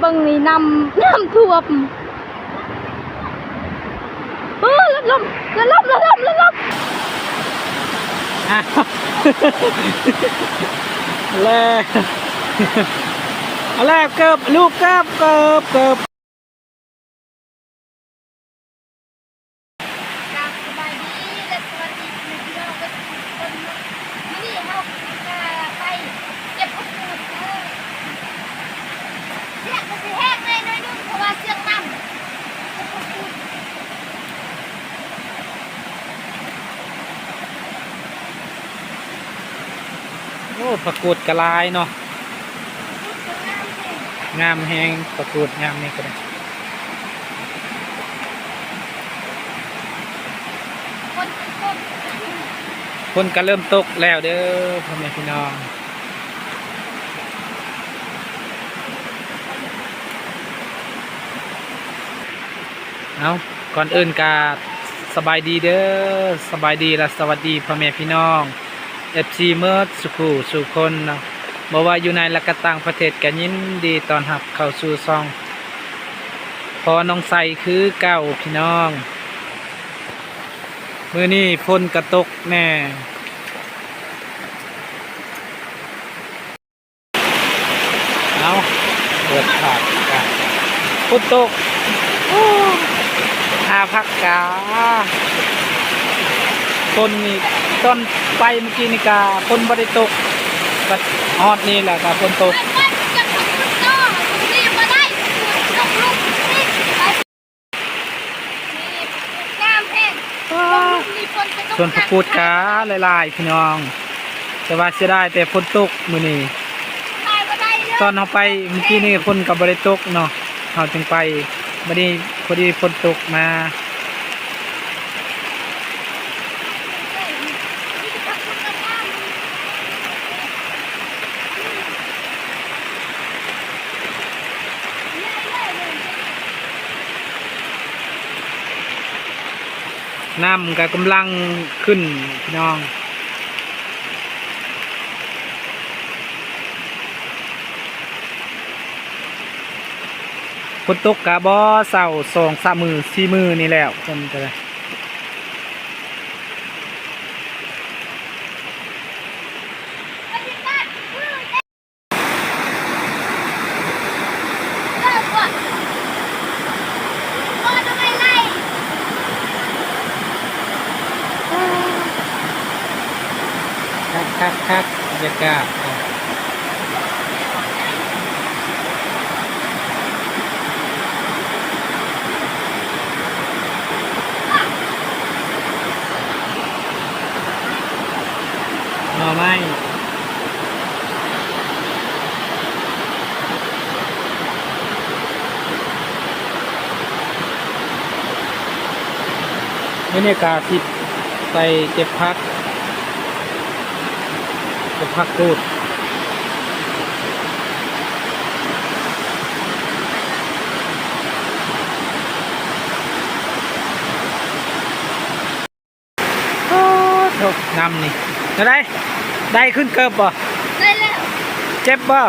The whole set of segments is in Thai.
บังนี่น้ำท่วมรถล้มแล้วเกิบลูกเกิบโอ้ประกูดกระลายเนาะงามแหงประกูดงามนี่ก็ได้คนก็เริ่มตกแล้วเด้อพ่อแม่พี่น้องเอาก่อนอื่นกาสบายดีเด้อสบายดีและสวัสดีพ่อแม่พี่น้อง FC เมิร์ดสุขุสุคนเนาะบอกว่าอยู่ในและก็ต่างประเทศกันยินดีตอนรับเข้าสู่ซองพอน้องใสคือเก่าพี่น้องมื้อนี้ฝนกระตกแน่เอาเปิดฉากกันฝนตกหาพักกาคนนี่ต้นไปเมื่อกี้นี่กาคนบ่ได้ตกก็ฮอดนี่แหละกาคนตกส่วนพระกูดกาหลายๆพี่น้องแต่ว่าเสียดายแต่ฝนตกมื้อนี้ตอนเราไปเมื่อกี้นี่คนก็บ่ได้ตกเนาะเฮาจึงไปบัดนี้พอดีฝนตกมาน้ำก็กำลังขึ้นพี่น้องฝนตกกะบ่เศร้า2-3 มื้อ4 มื้อนี่แล้วคนก็เลยคักบรรยากาศหน่อไม้บรรยากาศที่ไปเก็บพักกูดน้ำนี่จะได้ขึ้นเกิบบ่ได้แล้วเจ็บบ่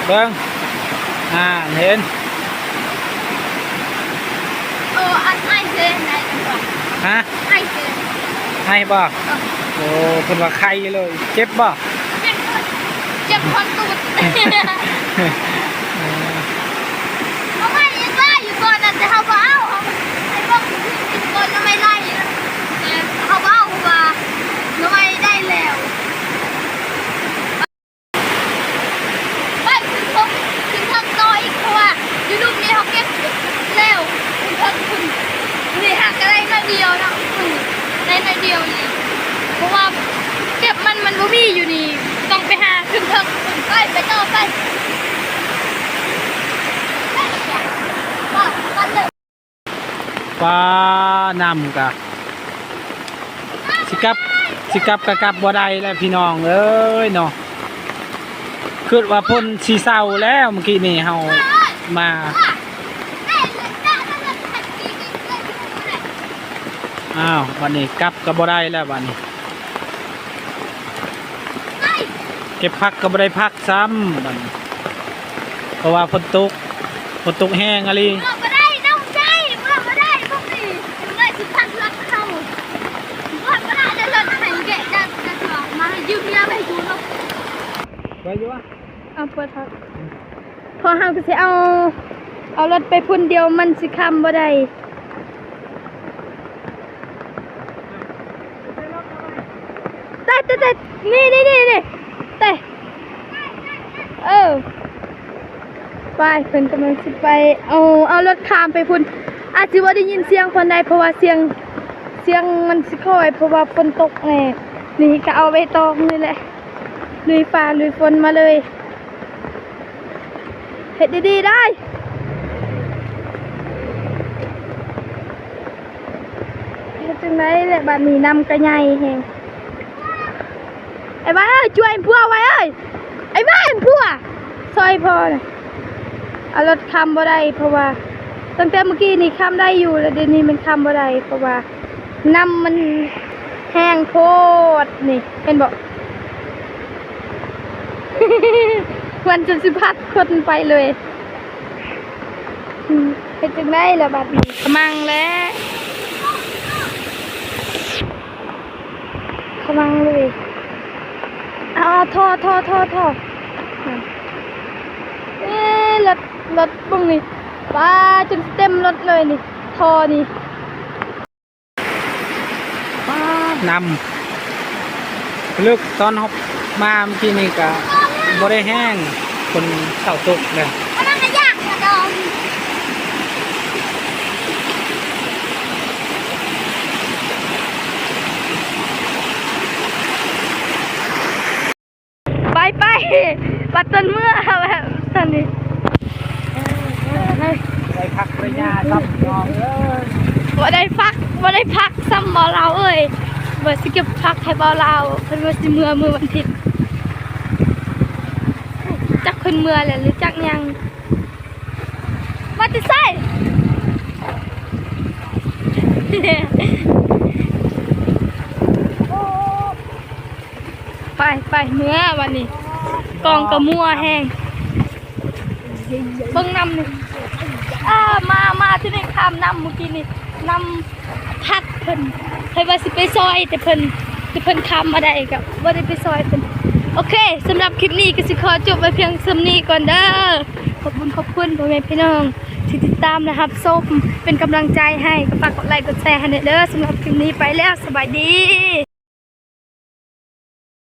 เบิ่งเห็นอันไอเซนไหนฮะไอเซนให้บ่โอ้คนว่าใครเลยเจ็บบ่เจ็บคนตูดเขาไม่ยังไล่อยู่ก่อนนะแต่เขาเอาไอ้พวกกินก่อนทำไมไล่เขาเอาว่าทำไมได้แล้วไปถึงทางต่ออีกเพราะว่าอยู่ลูกนี้เขาเก็บแล้วถึงทางคุณนี่หักอะไรมาเดียวนะได้มาเดียวนี่เพราะว่าเก็บมันบ่มีอยู่นี่ต้องไปหาถึงเถิงไปต่อไปฟ้านำกะสิกับกะกับบ่ได้แล้วพี่น้องเอ้ยเนาะคือว่าพ่นสีเศร้าแล้วเมื่อกี้นี่เฮามาวันนี้กับก็บ่ได้แล้ววันนี้เก็บพักก็บ่ได้พักซ้ำบัดนี้ ราะว่าฝนตกแห้งอะไร เมื่อมาได้น้องใจเมื่อมาได้พวกนี้เลยสิพันรถเข้าเมื่อมาได้แล้วรถไหนแกะจะถอดมาให้ยืมยาไปดูเนาะ ไปอยู่วะ เอาเปิดทักพอห้ามก็สิเอารถไปพุ่นเดียวมันสิคำบ่ได้แต่นี่แต่ไปเพิ่นกำลังสิไปเอารถข้ามไปพุ่นอาจสิว่าได้ยินเสียงคนใดเพราะว่าเสียงมันสิค่อยเพราะว่าฝนตกแน่นี่ก็เอาไปตองนี่แหละลุยฟ้าลุยฝนมาเลยเฮ็ดดีๆได้เฮ็ดจังได๋แหละบัดนี้นำกระใหญ่แฮงไอ้บ้าเอ้ยช่วยพัวไว้เอ้ยไอ้บ้าพัวซอยพอน่ะเอารถค้ำบ่ได้เพราะว่าตั้งแต่เมื่อกี้นี่ค้ำได้อยู่แล้วเดี๋ยวนี้มันค้ำบ่ได้เพราะว่าน้ำมันแห้งโพดนี่เห็นบ่ มันจะสิพัดคนไปเลยเป็นจังได้ละบาดนี้กำลังแล้วกำลังเลยเอาท่อรถบึ้งนี่ป้าจนเต็มรถเลยนี่ท่อนี่ นำลึกตอนเขามาเมื่อกี้นี่ก็บ่ได้แห้งคนเศร้าตกเลย มันน่ายากนะดองไปปัดต้นเมื่อแบบตอนนี้ ไปพักระยะรับน้องบ่ได้พักซ้ำบ่เราเอ้ยบ่สิเก็บพักให้บ่เราเพิ่นว่าสิมือวันอาทิตย์จักเพิ่นเมื่อแหละหรือจักยังมาติไสไปเมื่อวันนี้กองกระมัวแห้งเบิ่งนำนี่มาที่นี่ข้ามนำเมื่อกี้นี่นำพัดเพิ่นให้ว่าสิไปซอยแต่เพิ่นข้ามมาได้ก็บ่ได้ไปซอยเพิ่นโอเคสำหรับคลิปนี้ก็สิขอจบไว้เพียงส่ำนี้ก่อนเด้อขอบคุณพ่อแม่พี่น้องที่ติดตามนะครับส้มเป็นกำลังใจให้ก็ฝากกดไลค์กดแชร์ให้เด้อสำหรับคลิปนี้ไปแล้วสบายดี